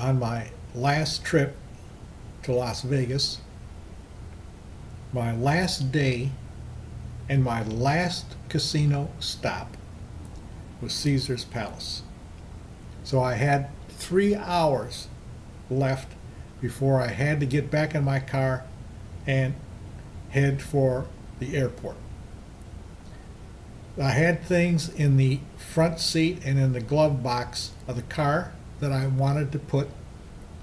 on my last trip to Las Vegas, my last day, and my last casino stop was Caesar's Palace. So I had 3 hours left before I had to get back in my car and head for the airport. I had things in the front seat and in the glove box of the car that I wanted to put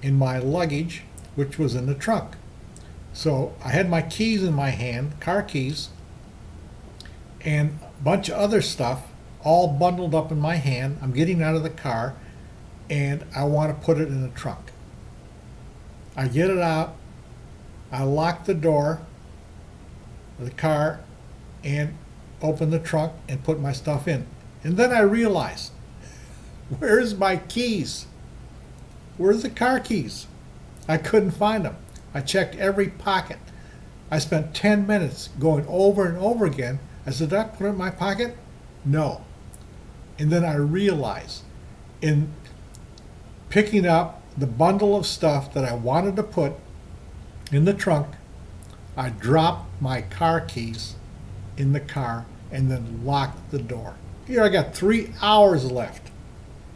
in my luggage, which was in the trunk. So I had my keys in my hand, car keys, and a bunch of other stuff all bundled up in my hand. I'm getting out of the car and I want to put it in the trunk. I get it out, I lock the door of the car and open the trunk and put my stuff in. And then I realized, where's my keys? Where's the car keys? I couldn't find them. I checked every pocket. I spent 10 minutes going over and over again. I said, did I put it in my pocket? No. And then I realized, in picking up the bundle of stuff that I wanted to put in the trunk, I dropped my car keys in the car and then locked the door. Here I got 3 hours left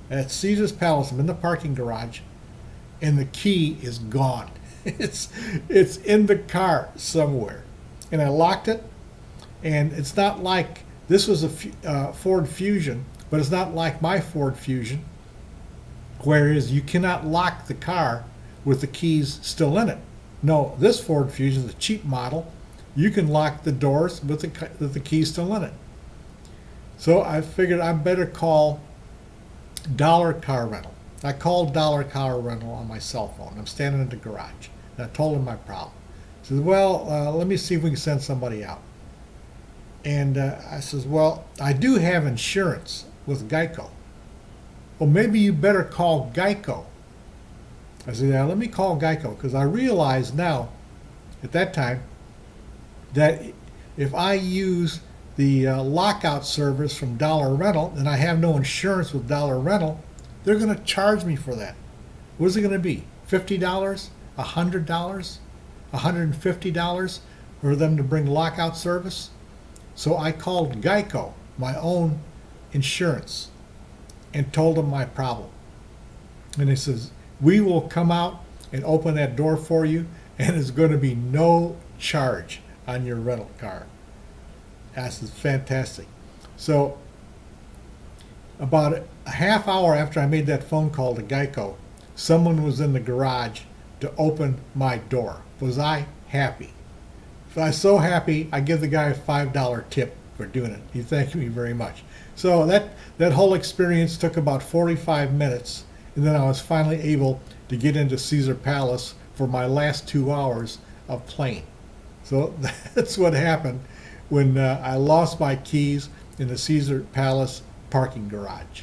at Caesar's Palace. I'm in the parking garage and the key is gone. It's in the car somewhere. And I locked it, and it's not like, this was a Ford Fusion, but it's not like my Ford Fusion, whereas you cannot lock the car with the keys still in it. No, this Ford Fusion, the cheap model, you can lock the doors with the keys still in it. So I figured I better call Dollar Car Rental. I called Dollar Car Rental on my cell phone. I'm standing in the garage, and I told him my problem. He says, well, let me see if we can send somebody out. And I says, well, I do have insurance with GEICO. Well, maybe you better call GEICO. I said, yeah, let me call GEICO, because I realized now, at that time, that if I use the lockout service from Dollar Rental and I have no insurance with Dollar Rental, they're going to charge me for that. What is it going to be? $50? $100? $150 for them to bring lockout service? So I called GEICO, my own insurance, and told them my problem. And he says, we will come out and open that door for you, and it's going to be no charge on your rental car. I said, fantastic. So about a half hour after I made that phone call to GEICO, someone was in the garage to open my door. Was I happy? I was so happy, I give the guy a $5 tip for doing it. He thanked me very much. So that whole experience took about 45 minutes, and then I was finally able to get into Caesar Palace for my last 2 hours of playing. So that's what happened when I lost my keys in the Caesar Palace parking garage.